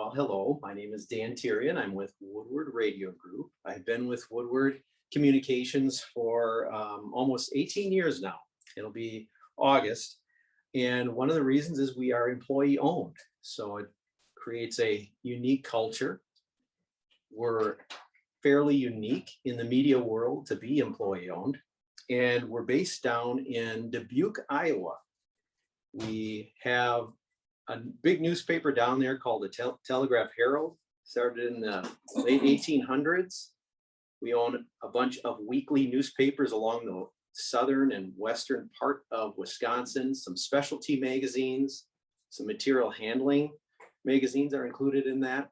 Well, hello, my name is Dan Terrien. I'm with Woodward Radio Group. I've been with Woodward Communications for almost 18 years now. It'll be August. And one of the reasons is we are employee owned. So it creates a unique culture. We're fairly unique in the media world to be employee owned. And we're based down in Dubuque, Iowa. We have a big newspaper down there called the Telegraph Herald, started in the late 1800s. We own a bunch of weekly newspapers along the southern and western part of Wisconsin, some specialty magazines, some material handling magazines are included in that.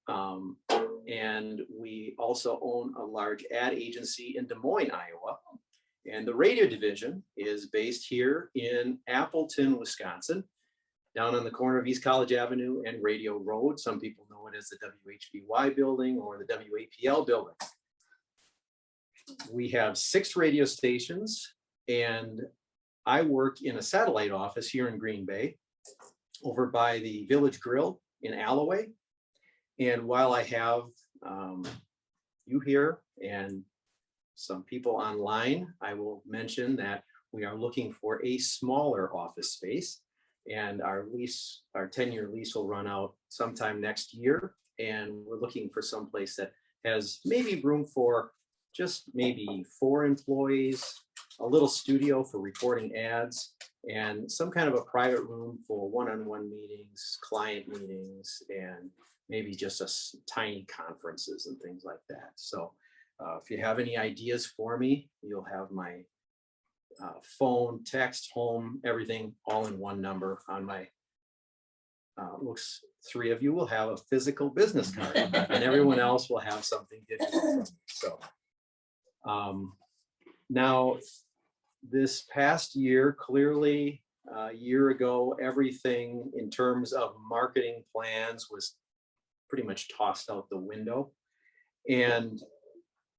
And we also own a large ad agency in Des Moines, Iowa. And the radio division is based here in Appleton, Wisconsin, down on the corner of East College Avenue and Radio Road. Some people know it as the WHBY building or the WAPL building. We have 6 radio stations, and I work in a satellite office here in Green Bay over by the Village Grill in Alloway. And while I have you here and some people online, I will mention that we are looking for a smaller office space, and our 10-year lease will run out sometime next year. And we're looking for some place that has maybe room for just maybe 4 employees, a little studio for recording ads, and some kind of a private room for one-on-one meetings, client meetings, and maybe just tiny conferences and things like that. So if you have any ideas for me, you'll have my phone, text, home, everything all in one number on my, looks 3 of you will have a physical business card and everyone else will have something digital from me. So now this past year, clearly a year ago, everything in terms of marketing plans was pretty much tossed out the window, and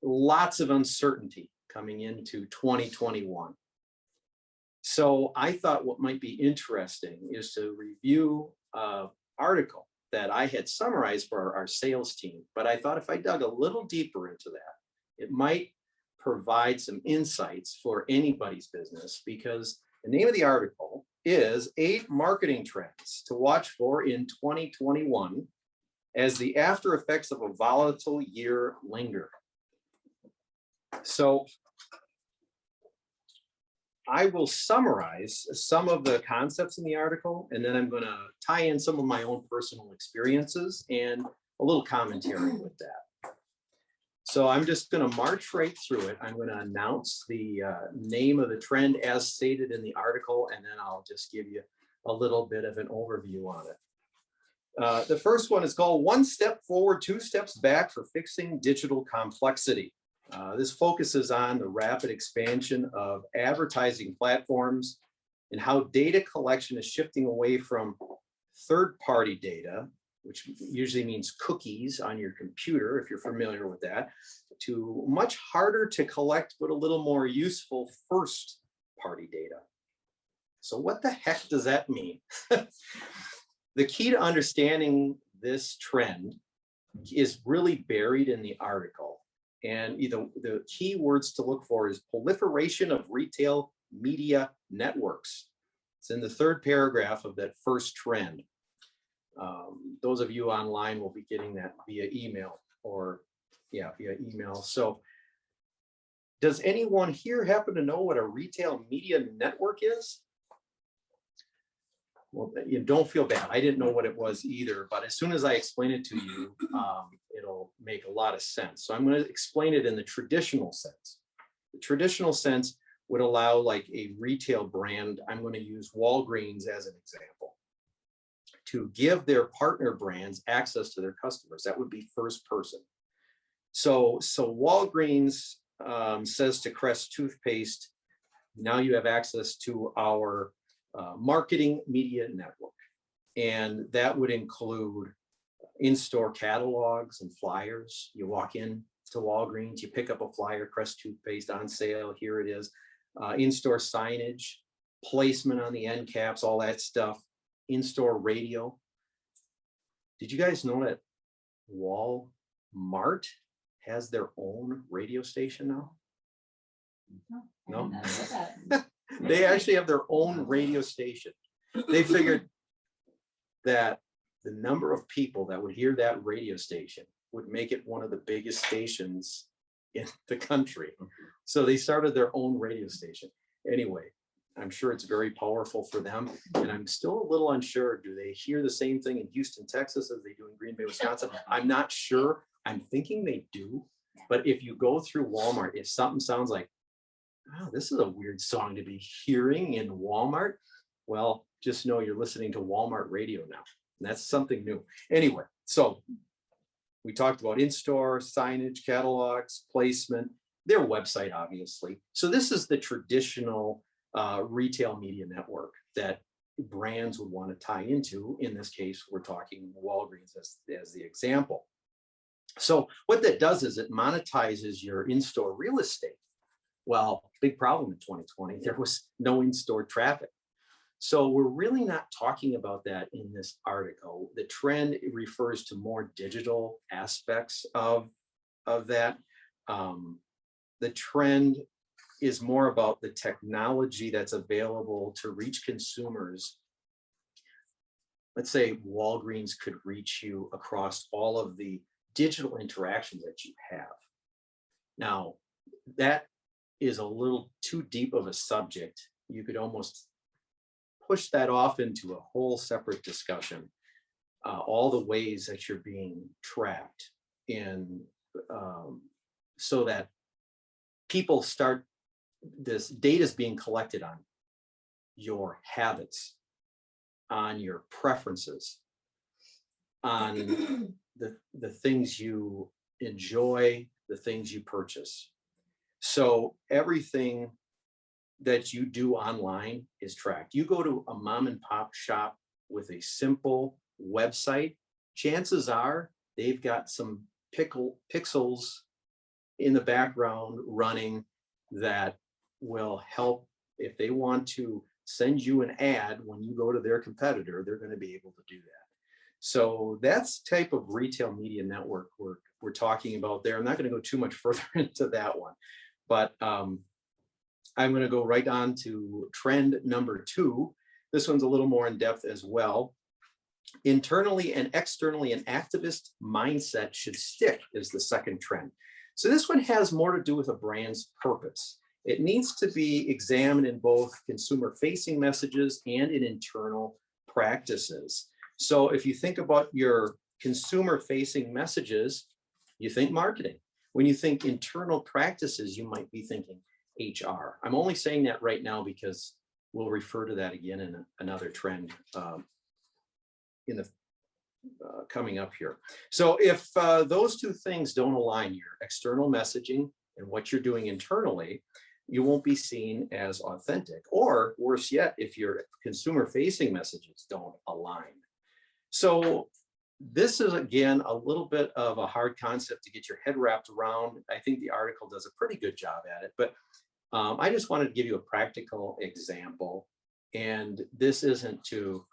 lots of uncertainty coming into 2021. So I thought what might be interesting is to review an article that I had summarized for our sales team, but I thought if I dug a little deeper into that, it might provide some insights for anybody's business, because the name of the article is 8 marketing trends to watch for in 2021 as the after effects of a volatile year linger. So I will summarize some of the concepts in the article, and then I'm going to tie in some of my own personal experiences and a little commentary with that. So I'm just going to march right through it. I'm going to announce the name of the trend as stated in the article, and then I'll just give you a little bit of an overview on it. The first one is called 1 Step Forward, 2 Steps Back for Fixing Digital Complexity. This focuses on the rapid expansion of advertising platforms and how data collection is shifting away from third-party data, which usually means cookies on your computer, if you're familiar with that, to much harder to collect but a little more useful first-party data. So what the heck does that mean? The key to understanding this trend is really buried in the article. And the key words to look for is proliferation of retail media networks. It's in the 3rd paragraph of that first trend. Those of you online will be getting that via email via email. So does anyone here happen to know what a retail media network is? Well, you don't feel bad. I didn't know what it was either, but as soon as I explain it to you, it'll make a lot of sense. So I'm going to explain it in the traditional sense. The traditional sense would allow like a retail brand, I'm going to use Walgreens as an example, to give their partner brands access to their customers. That would be first person. So Walgreens says to Crest toothpaste, now you have access to our marketing media network. And that would include in-store catalogs and flyers. You walk in to Walgreens, you pick up a flyer, Crest toothpaste on sale, here it is. In-store signage, placement on the end caps, all that stuff. In-store radio. Did you guys know that Walmart has their own radio station now? No? They actually have their own radio station. They figured that the number of people that would hear that radio station would make it one of the biggest stations in the country. So they started their own radio station. Anyway, I'm sure it's very powerful for them. And I'm still a little unsure. Do they hear the same thing in Houston, Texas as they do in Green Bay, Wisconsin? I'm not sure. I'm thinking they do. But if you go through Walmart, if something sounds like, oh, this is a weird song to be hearing in Walmart, well, just know you're listening to Walmart radio now. And that's something new. Anyway, so we talked about in-store, signage, catalogs, placement, their website, obviously. So this is the traditional retail media network that brands would want to tie into. In this case, we're talking Walgreens as the example. So what that does is it monetizes your in-store real estate. Well, big problem in 2020, there was no in-store traffic. So we're really not talking about that in this article. The trend refers to more digital aspects of that. The trend is more about the technology that's available to reach consumers. Let's say Walgreens could reach you across all of the digital interactions that you have. Now, that is a little too deep of a subject. You could almost push that off into a whole separate discussion. All the ways that you're being tracked in, so that people start, this data is being collected on your habits, on your preferences, on the things you enjoy, the things you purchase. So everything that you do online is tracked. You go to a mom and pop shop with a simple website, chances are they've got some pixels in the background running that will help. If they want to send you an ad when you go to their competitor, they're going to be able to do that. So that's type of retail media network we're talking about there. I'm not going to go too much further into that one, but I'm going to go right on to trend number 2. This one's a little more in depth as well. Internally and externally, an activist mindset should stick is the second trend. So this one has more to do with a brand's purpose. It needs to be examined in both consumer-facing messages and in internal practices. So if you think about your consumer-facing messages, you think marketing. When you think internal practices, you might be thinking HR. I'm only saying that right now because we'll refer to that again in another trend in the coming up here. So if those two things don't align, your external messaging and what you're doing internally, you won't be seen as authentic. Or worse yet, if your consumer-facing messages don't align. So this is, again, a little bit of a hard concept to get your head wrapped around. I think the article does a pretty good job at it, but I just wanted to give you a practical example. And this isn't to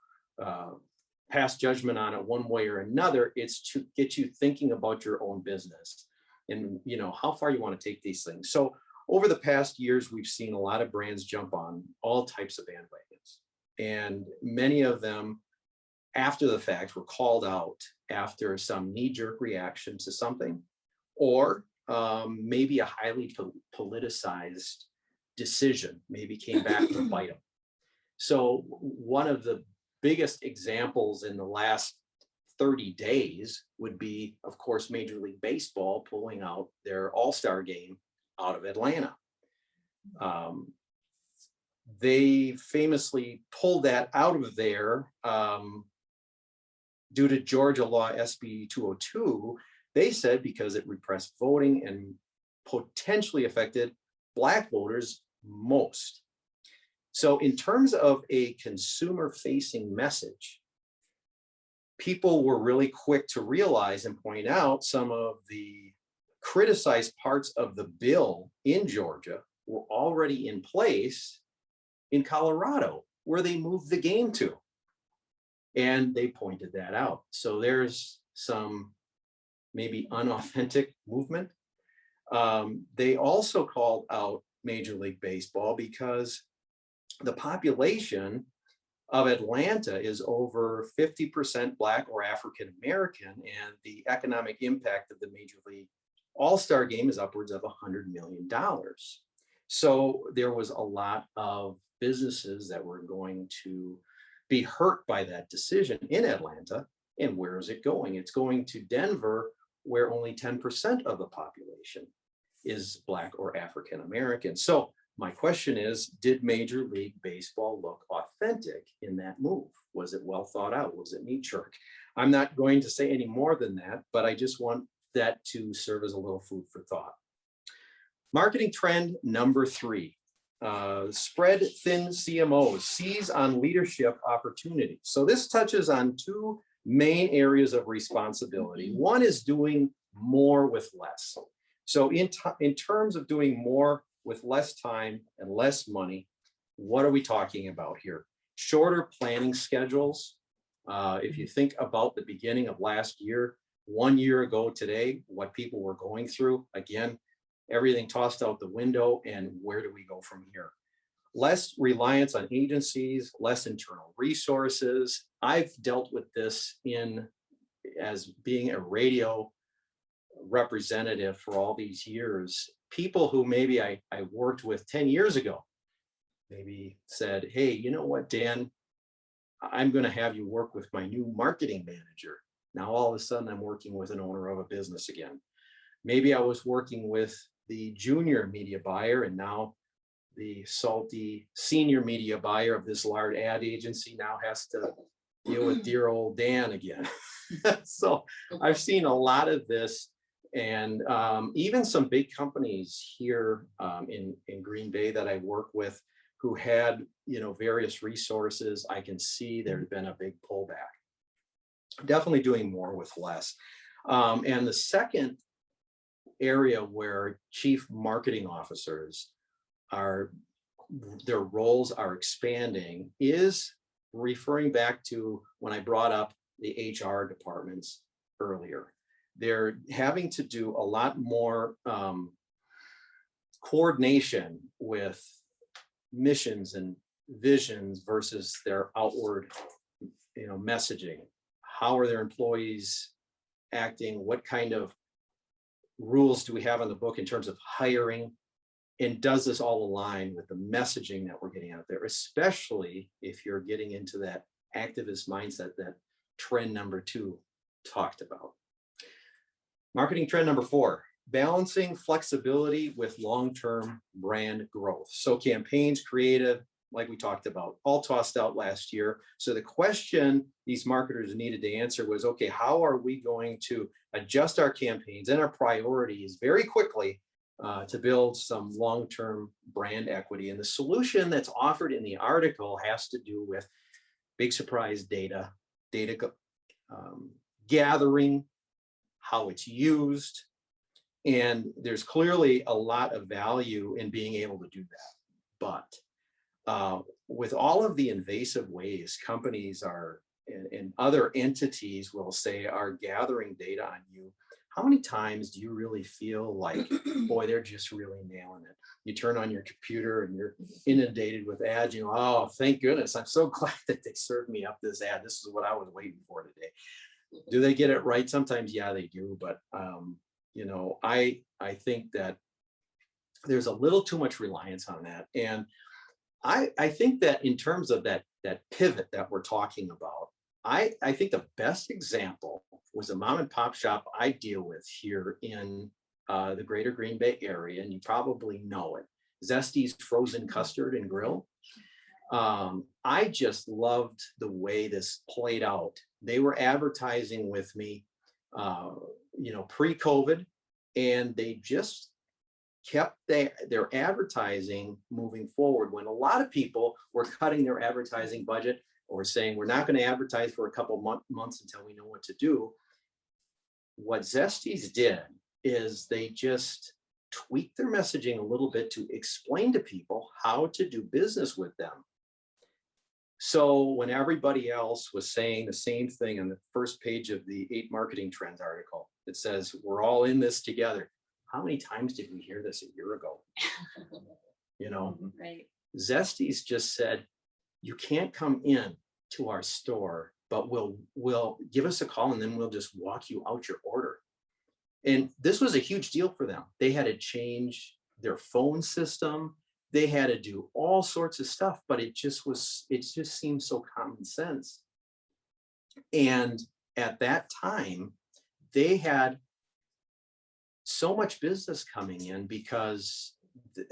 pass judgment on it one way or another. It's to get you thinking about your own business and, you know, how far you want to take these things. So over the past years, we've seen a lot of brands jump on all types of bandwagons, and many of them after the fact were called out after some knee-jerk reaction to something, or maybe a highly politicized decision maybe came back to bite them. So one of the biggest examples in the last 30 days would be, of course, Major League Baseball pulling out their All-Star game out of Atlanta. They famously pulled that out of there due to Georgia law SB 202. They said because it repressed voting and potentially affected Black voters most. So in terms of a consumer-facing message, people were really quick to realize and point out some of the criticized parts of the bill in Georgia were already in place in Colorado, where they moved the game to. And they pointed that out. So there's some maybe unauthentic movement. They also called out Major League Baseball because the population of Atlanta is over 50% Black or African American, and the economic impact of the Major League All-Star game is upwards of $100 million. So there was a lot of businesses that were going to be hurt by that decision in Atlanta. And where is it going? It's going to Denver, where only 10% of the population is Black or African American. So my question is, did Major League Baseball look authentic in that move? Was it well thought out? Was it knee-jerk? I'm not going to say any more than that, but I just want that to serve as a little food for thought. Marketing trend number 3, spread thin CMOs, seize on leadership opportunities. So this touches on 2 main areas of responsibility. One is doing more with less. So in terms of doing more with less time and less money, what are we talking about here? Shorter planning schedules. If you think about the beginning of last year, 1 year ago today, what people were going through, again, everything tossed out the window, and where do we go from here? Less reliance on agencies, less internal resources. I've dealt with this as being a radio representative for all these years. People who maybe I worked with 10 years ago maybe said, hey, you know what, Dan, I'm going to have you work with my new marketing manager. Now all of a sudden I'm working with an owner of a business again. Maybe I was working with the junior media buyer, and now the salty senior media buyer of this large ad agency now has to deal with dear old Dan again. So I've seen a lot of this, and even some big companies here in Green Bay that I work with who had, various resources. I can see there's been a big pullback. Definitely doing more with less. And the second area where chief marketing officers their roles are expanding is referring back to when I brought up the HR departments earlier. They're having to do a lot more coordination with missions and visions versus their outward, messaging. How are their employees acting? What kind of rules do we have on the book in terms of hiring? And does this all align with the messaging that we're getting out there, especially if you're getting into that activist mindset that trend number 2 talked about? Marketing trend number 4, balancing flexibility with long-term brand growth. So campaigns, creative, like we talked about, all tossed out last year. So the question these marketers needed to answer was, okay, how are we going to adjust our campaigns and our priorities very quickly to build some long-term brand equity? And the solution that's offered in the article has to do with big surprise data gathering, how it's used, and there's clearly a lot of value in being able to do that. But with all of the invasive ways companies are and other entities will say are gathering data on you, how many times do you really feel like, boy, they're just really nailing it? You turn on your computer and you're inundated with ads, oh, thank goodness, I'm so glad that they served me up this ad. This is what I was waiting for today. Do they get it right? Sometimes, yeah, they do. But, I think that there's a little too much reliance on that. And I think that in terms of that pivot that we're talking about, I think the best example was a mom and pop shop I deal with here in the greater Green Bay area, and you probably know it, Zesty's Frozen Custard and Grill. I just loved the way this played out. They were advertising with me, pre-COVID, and they just kept their advertising moving forward when a lot of people were cutting their advertising budget or saying, we're not going to advertise for a couple months until we know what to do. What Zesty's did is they just tweaked their messaging a little bit to explain to people how to do business with them. So when everybody else was saying the same thing on the first page of the 8 marketing trends article, it says, we're all in this together. How many times did we hear this a year ago? You know, Right. Zesties just said, you can't come in to our store, but we'll give us a call and then we'll just walk you out your order. And this was a huge deal for them. They had to change their phone system. They had to do all sorts of stuff, but it just seemed so common sense. And at that time, they had so much business coming in because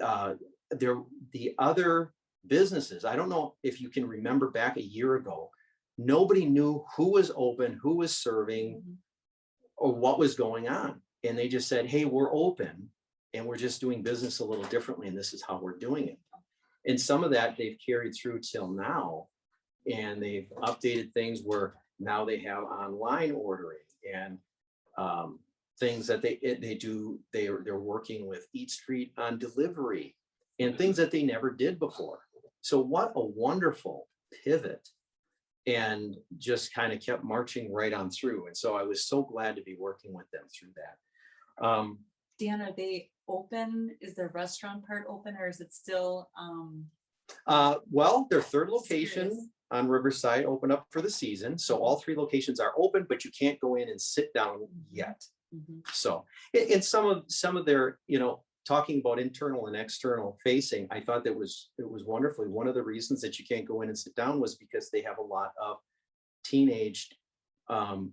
the other businesses, I don't know if you can remember back a year ago, nobody knew who was open, who was serving, or what was going on. And they just said, hey, we're open and we're just doing business a little differently, and this is how we're doing it. And some of that they've carried through till now, and they've updated things where now they have online ordering and things that they do. They're working with Eat Street on delivery and things that they never did before. So what a wonderful pivot, and just kind of kept marching right on through. And so I was so glad to be working with them through that. Dan, are they open? Is their restaurant part open, or is it still? Well, their third location on Riverside opened up for the season. So all 3 locations are open, but you can't go in and sit down yet. So in some of their, talking about internal and external facing, I thought it was wonderful. One of the reasons that you can't go in and sit down was because they have a lot of teenaged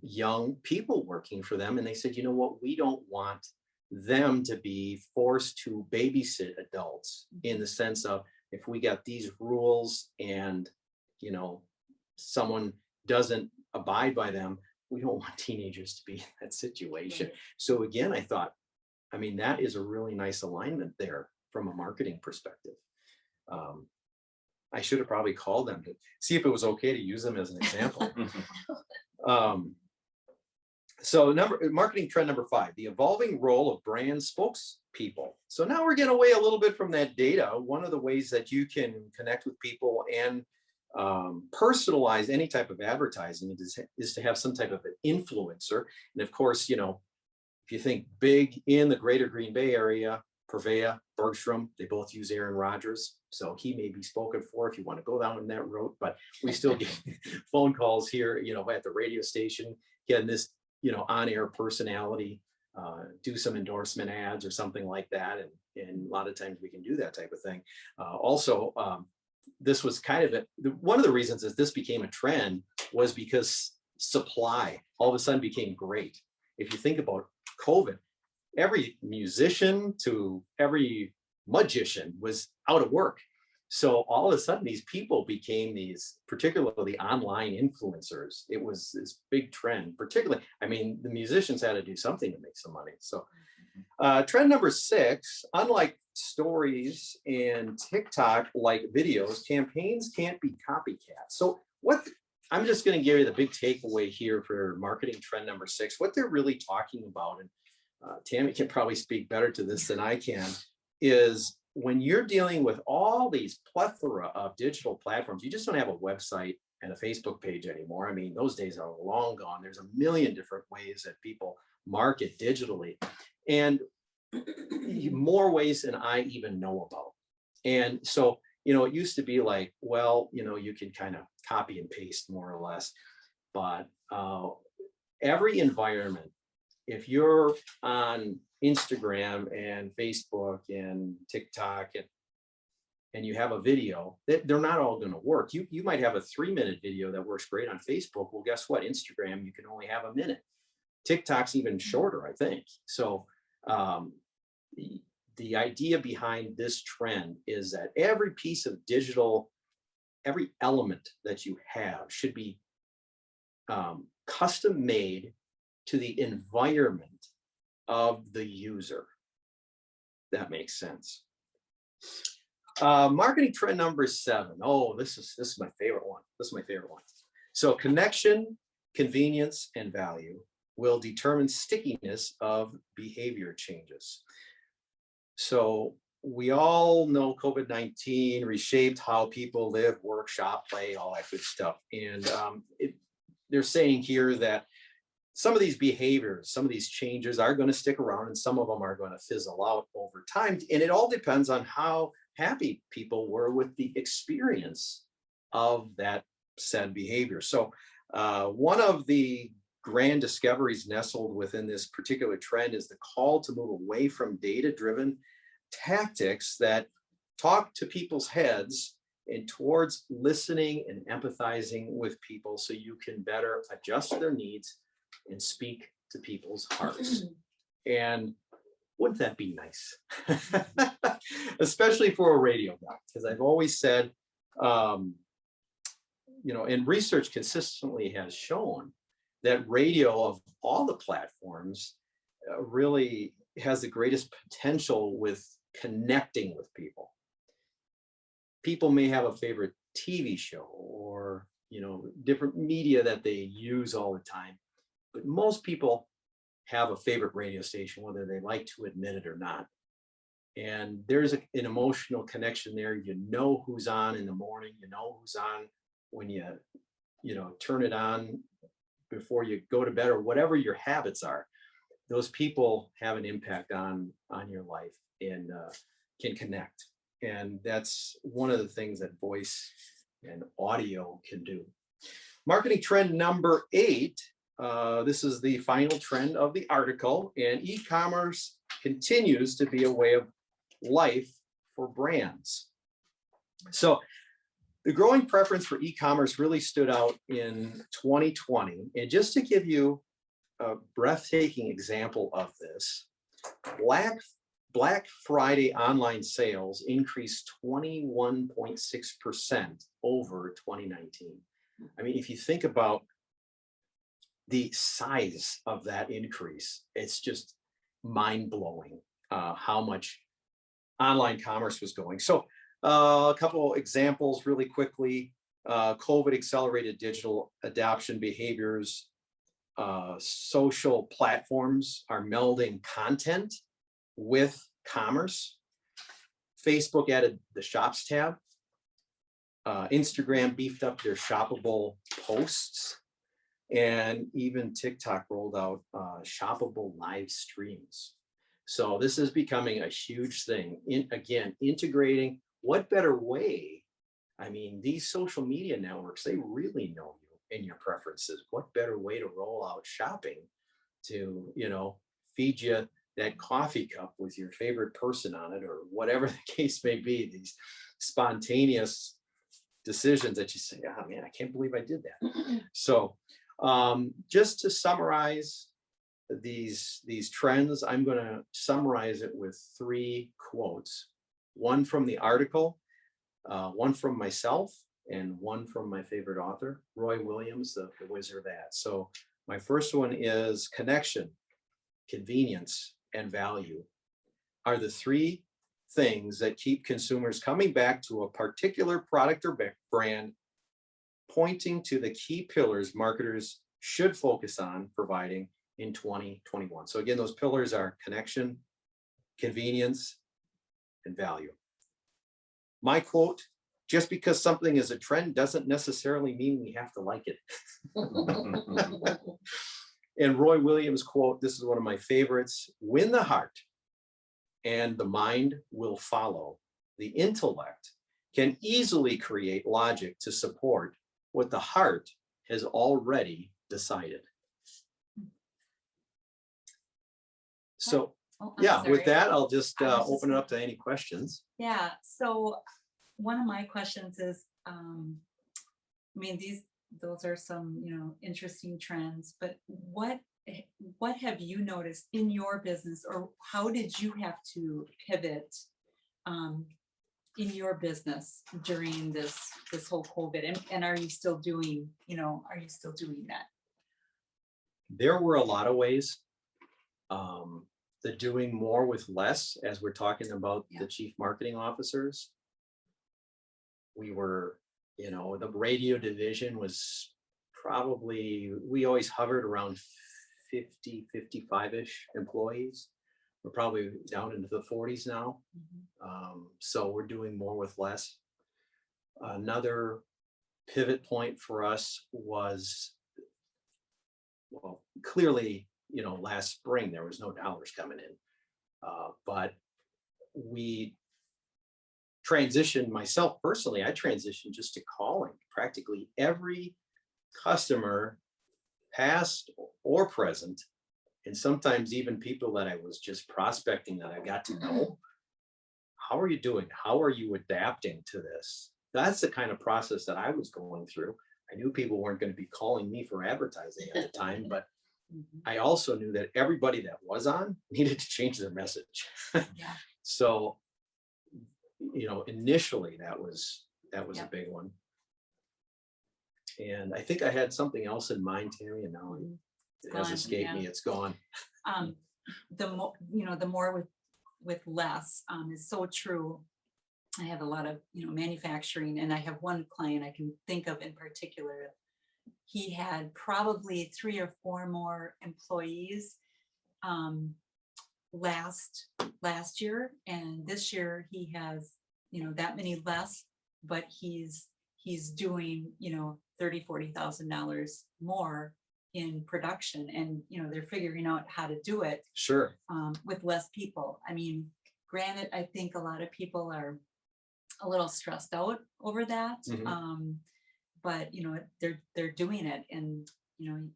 young people working for them. And they said, you know what, we don't want them to be forced to babysit adults, in the sense of, if we got these rules and, someone doesn't abide by them, we don't want teenagers to be in that situation. Right. So again, I thought, that is a really nice alignment there from a marketing perspective. I should have probably called them to see if it was okay to use them as an example. So marketing trend number 5, the evolving role of brand spokespeople. So now we're getting away a little bit from that data. One of the ways that you can connect with people and personalize any type of advertising is to have some type of an influencer. And of course, if you think big in the greater Green Bay area, Purveya, Bergstrom, they both use Aaron Rodgers. So he may be spoken for if you want to go down that road, but we still get phone calls here, at the radio station, getting this, on-air personality, do some endorsement ads or something like that. And a lot of times we can do that type of thing. Also, this was kind of one of the reasons that this became a trend was because supply all of a sudden became great. If you think about COVID, every musician to every magician was out of work. So all of a sudden, these people became these, particularly online influencers. It was this big trend, particularly, the musicians had to do something to make some money. So trend number 6, unlike stories and TikTok like videos, campaigns can't be copycats. So I'm just going to give you the big takeaway here for marketing trend number 6, what they're really talking about, and Tammy can probably speak better to this than I can, is when you're dealing with all these plethora of digital platforms, you just don't have a website and a Facebook page anymore. Those days are long gone. There's a million different ways that people market digitally, and more ways than I even know about. And so, it used to be like, well, you can kind of copy and paste more or less, but every environment, if you're on Instagram and Facebook and TikTok and you have a video, they're not all going to work. You might have a 3-minute video that works great on Facebook. Well, guess what? Instagram, you can only have a minute. TikTok's even shorter, I think. So the idea behind this trend is that every piece of digital, every element that you have should be custom made to the environment of the user. That makes sense. Marketing trend number 7. Oh, this is my favorite one. So connection, convenience, and value will determine stickiness of behavior changes. So we all know COVID-19 reshaped how people live, work, shop, play, all that good stuff. And they're saying here that some of these behaviors, some of these changes are going to stick around and some of them are going to fizzle out over time. And it all depends on how happy people were with the experience of that said behavior. So one of the grand discoveries nestled within this particular trend is the call to move away from data-driven tactics that talk to people's heads and towards listening and empathizing with people so you can better adjust their needs and speak to people's hearts. And wouldn't that be nice? Especially for a radio guy, because I've always said, and research consistently has shown that radio of all the platforms really has the greatest potential with connecting with people. People may have a favorite TV show or, different media that they use all the time, but most people have a favorite radio station, whether they like to admit it or not. And there's an emotional connection there. You know who's on in the morning, you know who's on when you turn it on before you go to bed, or whatever your habits are. Those people have an impact on your life and can connect. And that's one of the things that voice and audio can do. Marketing trend number 8. This is the final trend of the article, and e-commerce continues to be a way of life for brands. So the growing preference for e-commerce really stood out in 2020. And just to give you a breathtaking example of this, Black Friday online sales increased 21.6% over 2019. I mean, if you think about the size of that increase, it's just mind-blowing how much online commerce was going. So a couple examples really quickly. COVID accelerated digital adoption behaviors. Social platforms are melding content with commerce. Facebook added the Shops tab. Instagram beefed up their shoppable posts. And even TikTok rolled out shoppable live streams. So this is becoming a huge thing. Again, integrating, what better way? I mean, these social media networks, they really know you and your preferences. What better way to roll out shopping to, feed you that coffee cup with your favorite person on it, or whatever the case may be, these spontaneous decisions that you say, oh man, I can't believe I did that. So just to summarize these trends, I'm going to summarize it with 3 quotes. One from the article, one from myself, and one from my favorite author, Roy Williams, the Wizard of That. So my first one is connection, convenience, and value are the 3 things that keep consumers coming back to a particular product or brand, pointing to the key pillars marketers should focus on providing in 2021. So again, those pillars are connection, convenience, and value. My quote, just because something is a trend doesn't necessarily mean we have to like it. And Roy Williams' quote, this is one of my favorites: win the heart and the mind will follow. The intellect can easily create logic to support what the heart has already decided. So yeah, with that, I'll just open it up to any questions. Yeah, so one of my questions is, those are some, interesting trends, but what have you noticed in your business, or how did you have to pivot in your business during this whole COVID, and are you still doing, that? There were a lot of ways. The doing more with less, as we're talking about the chief marketing officers. We were, the radio division was probably, we always hovered around 50, 55-ish employees. We're probably down into the 40s now. So we're doing more with less. Another pivot point for us was, well, clearly, last spring there was no dollars coming in, but we transitioned, myself personally, I transitioned just to calling practically every customer, past or present, and sometimes even people that I was just prospecting that I got to know. How are you doing? How are you adapting to this? That's the kind of process that I was going through. I knew people weren't going to be calling me for advertising at the time, but I also knew that everybody that was on needed to change their message. Yeah. So, initially that was a big one. And I think I had something else in mind, Tammy, and now it has escaped me. It's gone. The more with less is so true. I have a lot of, manufacturing, and I have one client I can think of in particular. He had probably 3 or 4 more employees last year, and this year he has, that many less, but he's doing, $30,000-$40,000 more in production, and they're figuring out how to do it Sure. with less people. I mean, granted, I think a lot of people are a little stressed out over that, but they're doing it, and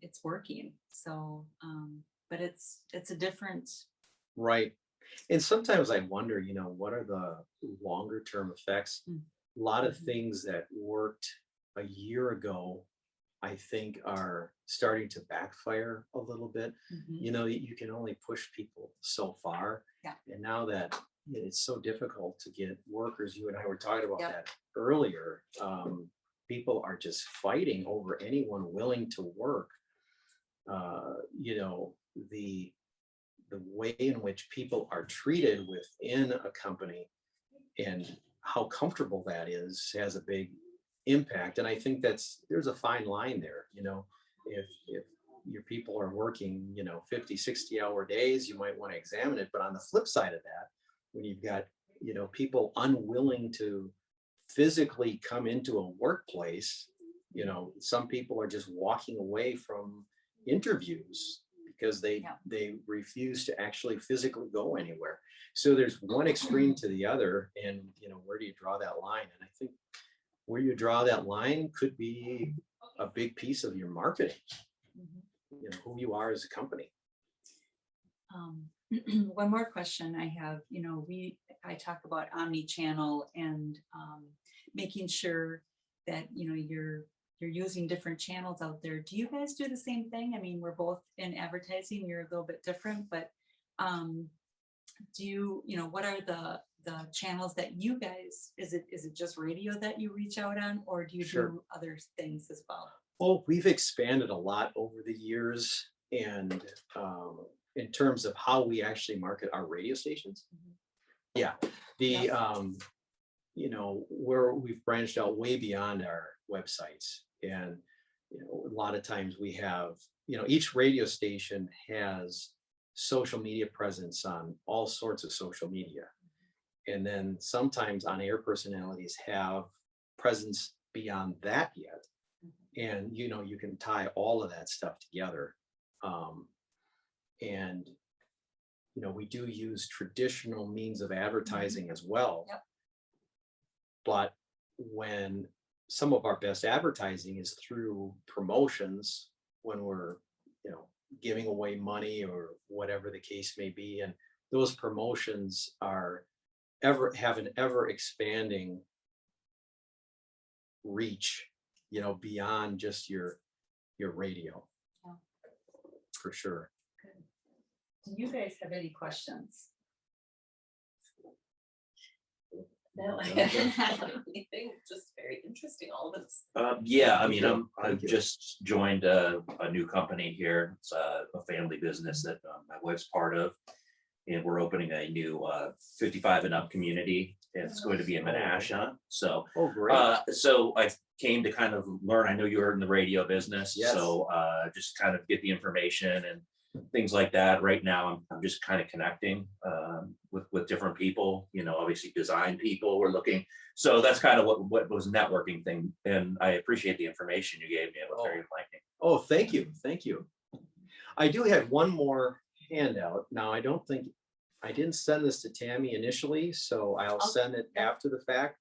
it's working. So but it's a different, right. And sometimes I wonder, what are the longer term effects? A lot of things that worked a year ago, I think, are starting to backfire a little bit. You can only push people so far. Yeah. And now that it's so difficult to get workers, you and I were talking about Yep. that earlier. People are just fighting over anyone willing to work. The way in which people are treated within a company and how comfortable that is has a big impact. And I think there's a fine line there. If your people are working 50, 60-hour days, you might want to examine it. But on the flip side of that, when you've got people unwilling to physically come into a workplace, some people are just walking away from interviews because they refuse to actually physically go anywhere. So there's one extreme to the other, and where do you draw that line? And I think where you draw that line could be a big piece of your marketing, who you are as a company. One more question I have, I talk about omni-channel and making sure that, you're using different channels out there. Do you guys do the same thing? I mean, we're both in advertising, you're a little bit different, but what are the channels that you guys, is it just radio that you reach out on, or do you do other things as well? Well, we've expanded a lot over the years, and in terms of how we actually market our radio stations. Yeah, where we've branched out way beyond our websites, and a lot of times we have, each radio station has social media presence on all sorts of social media, and then sometimes on-air personalities have presence beyond that yet, and you can tie all of that stuff together. And we do use traditional means of advertising as well. Yep. But when some of our best advertising is through promotions, when we're giving away money or whatever the case may be, and those promotions have an ever expanding reach, beyond just your radio. Yeah. For sure. Do you guys have any questions? No, anything, just very interesting, all of this. Yeah, I mean, I've just joined a new company here. It's a family business that my wife's part of, and we're opening a new 55 and up community. It's going to be in Menasha. So, great. So I came to kind of learn. I know you were in the radio business, Yes. so just kind of get the information things like that. Right now, I'm just kind of connecting with different people, obviously design people we're looking. So that's kind of what was networking thing. And I appreciate the information you gave me. It was very enlightening. Oh, thank you. Thank you. I do have one more handout. Now, I didn't send this to Tammy initially, so I'll send it after the fact.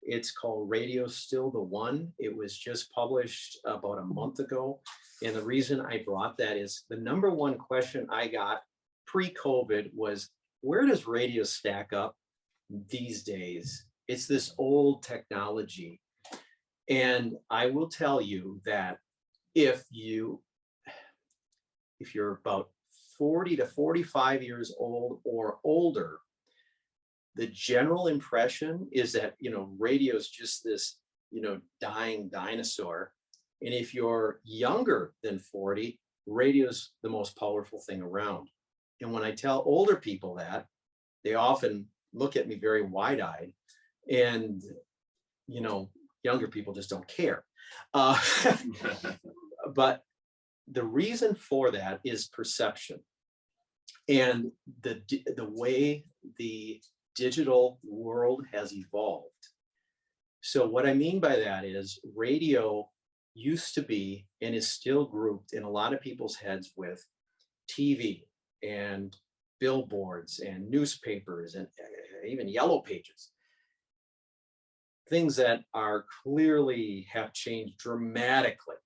It's called Radio Still the One. It was just published about a month ago. And the reason I brought that is the number one question I got pre-COVID was, where does radio stack up these days? It's this old technology. And I will tell you that if you're about 40 to 45 years old or older, the general impression is that, radio is just this, dying dinosaur. And if you're younger than 40, radio's the most powerful thing around. And when I tell older people that, they often look at me very wide-eyed, and, younger people just don't care. But the reason for that is perception and the way the digital world has evolved. So what I mean by that is radio used to be and is still grouped in a lot of people's heads with TV and billboards and newspapers and even yellow pages. Things that are clearly have changed dramatically.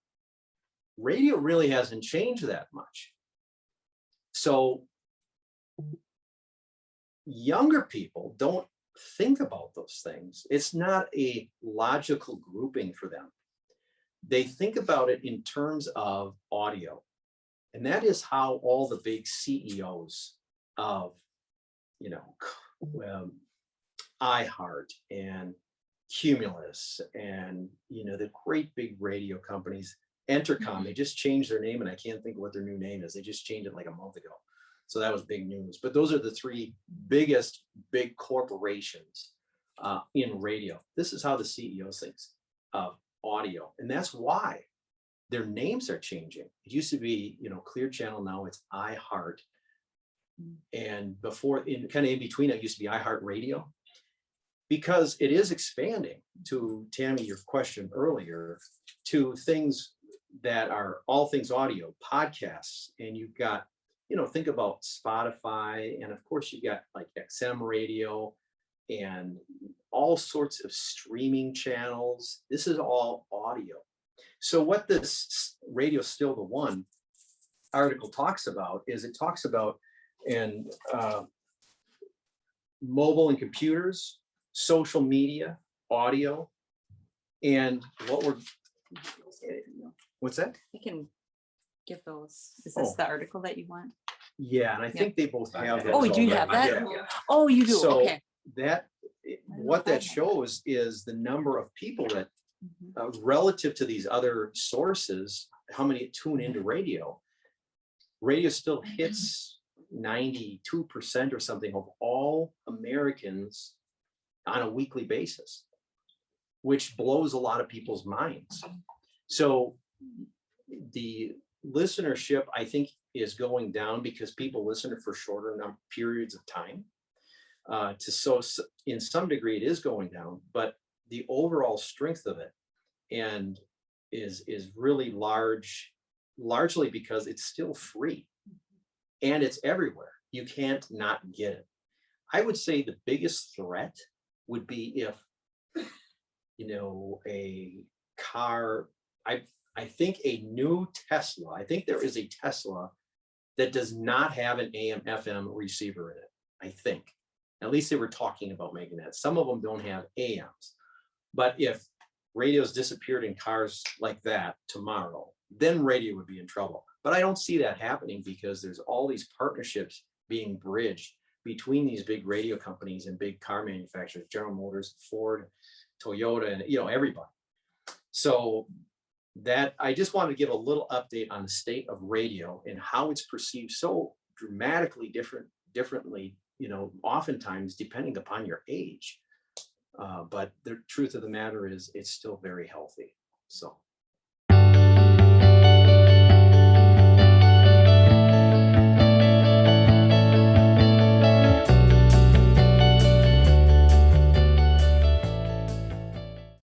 Radio really hasn't changed that much. So younger people don't think about those things. It's not a logical grouping for them. They think about it in terms of audio. And that is how all the big CEOs of, iHeart and Cumulus and, the great big radio companies, Entercom, they just changed their name and I can't think of what their new name is. They just changed it like a month ago. So that was big news. But those are the three biggest big corporations in radio. This is how the CEO thinks of audio. And that's why their names are changing. It used to be, Clear Channel, now it's iHeart. And before, in between, it used to be iHeart Radio. Because it is expanding, to Tammy, your question earlier, to things that are all things audio, podcasts, and you've got, think about Spotify, and of course you got like XM radio and all sorts of streaming channels. This is all audio. So what this Radio Still the One article talks about is it talks about mobile and computers, social media, audio, and what's that? You can give those. Is this the article that you want? Yeah, and I think they both have those. Oh, do you have already. that? Yeah. Oh, you do, So okay. what that shows is the number of people that relative to these other sources, how many tune into radio. Radio still hits 92% or something of all Americans on a weekly basis, which blows a lot of people's minds. So the listenership, I think, is going down because people listen for shorter periods of time. So in some degree it is going down, but the overall strength of it and is really largely because it's still free and it's everywhere. You can't not get it. I would say the biggest threat would be if, a car, I think a new Tesla, I think there is a Tesla that does not have an AM FM receiver in it, I think. At least they were talking about making that. Some of them don't have AMs. But if radios disappeared in cars like that tomorrow, then radio would be in trouble. But I don't see that happening because there's all these partnerships being bridged between these big radio companies and big car manufacturers, General Motors, Ford, Toyota, and everybody. So that I just wanted to give a little update on the state of radio and how it's perceived so dramatically differently, oftentimes depending upon your age. But the truth of the matter is it's still very healthy. So